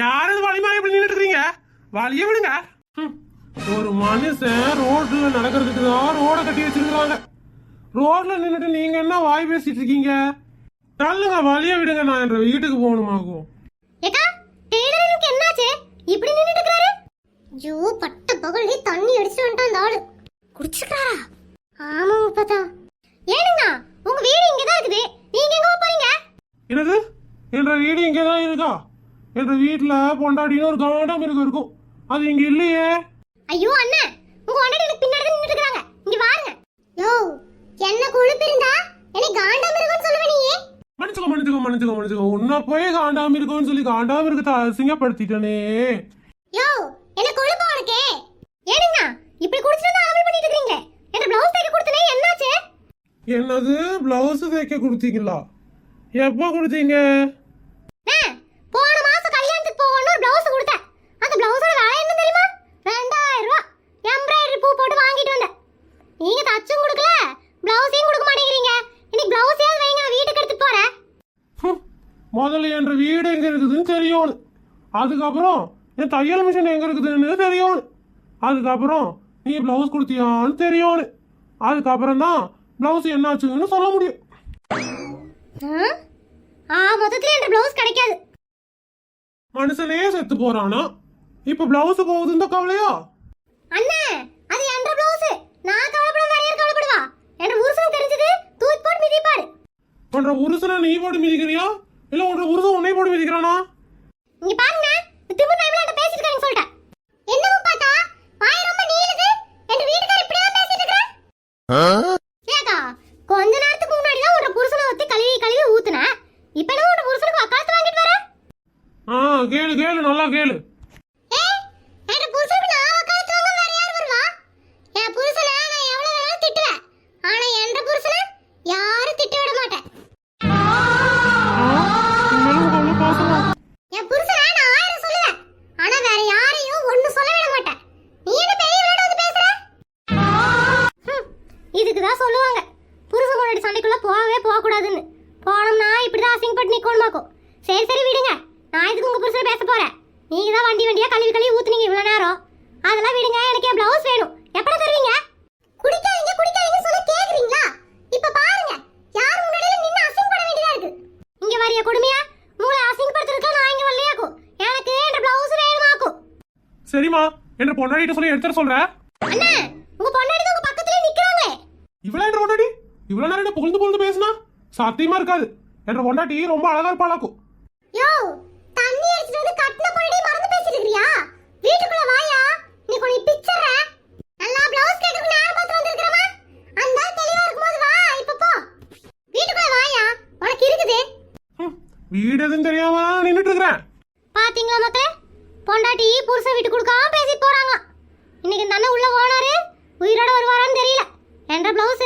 யாரு வழிமாறி இப்படி நின்றுட்டு இருக்கீங்க? வழிய விடுங்க. ஒரு மனுஷன் ரோட்ல நடக்கிறதுக்கு தான் ரோட கட்டி வச்சிருக்காங்க. ரோட்ல நின்றுட்டு நீங்க என்ன வாய் பேசிட்டு இருக்கீங்க? தள்ளுங்க, வழிய விடுங்க. நான் என்ற வீட்டுக்கு போகணுமாகும். ஏக்கா, டெய்லருக்கு என்னாச்சு? இப்படி நின்னுட்டு இருக்காரு? ஐயோ, பட்ட பகல்லே தண்ணி அடிச்சிட்டு வந்துட்டான் அந்த ஆளு. குடிச்சுக்காரா? ஆமா முப்பதா. ஏனுங்க, உங்க வீடு இங்க தான் இருக்குது. நீங்க எங்க போறீங்க? என்னது? என்ற வீடு இங்க தான் இருக்கா? என்ற வீட்டுல பொண்டாட்டின்னு ஒரு காண்டம் இருக்கும். அது இங்க இல்லையே. ஐயோ அண்ணா, உங்க பொண்டாட்டி எனக்கு பின்னாடி தான் நின்னுட்டு இருக்காங்க. இங்க வாருங்க. யோ, என்ன கொழுப்பு இருந்தா என்னை காண்டாம இருக்குன்னு சொல்லுவே நீயே? மன்னிச்சுக்கோ. உன்ன போய் காண்டாம இருக்கும்னு சொல்லி காண்டாம இருக்கத அசிங்கப்படுத்திட்டனே. யோ, என்ன கொழுப்பு உனக்கு? ஏனுங்க, இப்படி குடிச்சிட்டு தான் ஆமல் பண்ணிட்டு இருக்கீங்க. என்ன ப்ளவுஸ் தைக்க கொடுத்தனே, என்னாச்சு? என்னது? பிளவுஸ் தைக்க கொடுத்தீங்களா? எப்போ கொடுத்தீங்க? போன மாசம் கல்யாணத்துக்கு போகணும் ஒரு பிளவுஸ் கொடுத்தேன். அந்த பிளவுஸோட விலை என்ன தெரியுமா? 2000 ரூபாய். எம்ப்ராய்டரி பூ போட்டு வாங்கிட்டு வந்தேன். நீங்க தச்சும் கொடுக்கல, பிளவுஸையும் கொடுக்க மாட்டேங்கிறீங்க. இன்னைக்கு பிளவுஸையாவது வைங்க, நான் வீட்டுக்கு எடுத்துட்டு போறேன். முதல்ல என்ற வீடு எங்க இருக்குதுன்னு தெரியணும். அதுக்கப்புறம் என் தையல் மிஷின் எங்க இருக்குதுன்னு தெரியணும். அதுக்கப்புறம் நீ பிளவுஸ் கொடுத்தியான்னு தெரியணும். அதுக்கப்புறம் தான் பிளவுஸ் என்னாச்சுன்னு சொல்ல முடியும். மொத்தத்துல என்ற பிளவுஸ் கிடைக்காது. மனுஷனே செத்து போறானா? இப்ப பிளவுஸ் போகுதுன்னு கவலையா? அண்ணே, அது என்ற பிளவுஸ். நான் கவலைப்பட வேற யார் கவலைப்படுவா? என்ற புருஷன் தெரிஞ்சது தூக்கி போட்டு மிதிப்பாரு. உன்ற புருஷனை நீ போட்டு மிதிக்கிறியா இல்ல உன்ற புருஷன் உன்னை போட்டு மிதிக்கிறானா? இங்க பாருங்க, திமிர் டைம்ல என்கிட்ட பேசிட்டு இருக்காங்க சொல்லிட்டேன். என்னமோ பார்த்தா வாய் ரொம்ப நீளுது. என்ற வீட்டுக்காரர் இப்படியே பேசிட்டு இருக்கற. ஏக்கா, கொஞ்ச நேரத்துக்கு முன்னாடி தான் உன்ற புருஷனை வந்து கழுவி ஊத்துன. இப்போ என்ன உன்ற புருஷனுக்கு வக்காலத்து வாங்கிட்டு வர? கேளு நல்லா கேளு. என்ற புருஷனுக்கு நான் வக்காலத்து வாங்க வேற யார் வருவா? என் புருஷனை நான் எவ்வளவு வேணாலும் திட்டுவேன். ஆனா என்ற புருஷனை யாரும் திட்ட விட மாட்டேன். என் புருஷனை நான் 1000 சொல்லுவேன். ஆனா வேற யாரையும் ஒண்ணு சொல்ல விட மாட்டேன். நீ என்ன பெரிய விளையாட்டு வந்து பேசுற? இதுக்குதான் சொல்லுவாங்க, புருஷன் முன்னாடி சண்டைக்குள்ள போகவே போகக்கூடாதுன்னு. போனோம்னா இப்படிதான் அசிங்கப்பட்டு நிக்கணுமாக்கும். சரி விடுங்க, நான் இதுக்கு உங்க புருஷனை பேச போறேன். நீங்க தான் வண்டியா கழுவி ஊத்துனீங்க இவ்வளவு நேரம். அதெல்லாம் விடுங்க, எனக்கு என் பிளவுஸ் வேணும். எப்ப தருவீங்க? குடிக்காதீங்க சொல்ல கேக்குறீங்களா? இப்ப பாருங்க, யார் முன்னாடியில நின்னு அசிங்கப்பட வேண்டியதா இருக்கு. இங்க வரிய கொடுமையா? உங்களை அசிங்கப்படுத்துறதுக்கு நான் இங்க வரலையாக்கும். எனக்கு என் பிளவுஸ் வேணுமாக்கும். சரிமா, என்ற பொண்டாட்டிட்ட சொல்லி எடுத்துற சொல்றேன். அண்ணா, உங்க பொண்டாட்டி உங்க பக்கத்துலயே நிக்கறாங்க. இவ்வளவு என்ற பொண்டாட்டி இவ்வளவு நேரம் என்ன புகழ்ந்து பேசினா சத்தியமா இருக்காது. என்ற பொண்டாட்டி ரொம்ப அழகா இருப்பாளாக்கும். யோ, தண்ணி அடிச்சிட்டு வந்து கட்டன பொடி மறந்து பேசிட்டு இருக்கறியா? வீட்டுக்குள்ள வாயா, நீ கொஞ்சம் பிச்சற. நல்லா ப்ளவுஸ் கேக்குறதுக்கு நேரம் பார்த்து வந்திருக்கறமா? அந்த தெளிவா இருக்கும்போது வா, இப்ப போ. வீட்டுக்குள்ள வாயா, உனக்கு இருக்குது. வீடு எதுன்னு தெரியாம நின்னுட்டு இருக்கறேன். பாத்தீங்களா மக்களே, பொண்டாட்டி புருஷன் வீட்டு கொடுக்காம பேசிட்டு போறாங்க. இன்னைக்கு இந்த அண்ணன் உள்ள ஓனாரு உயிரோட வருவாரான்னு தெரியல. என்ற ப்ளவுஸ்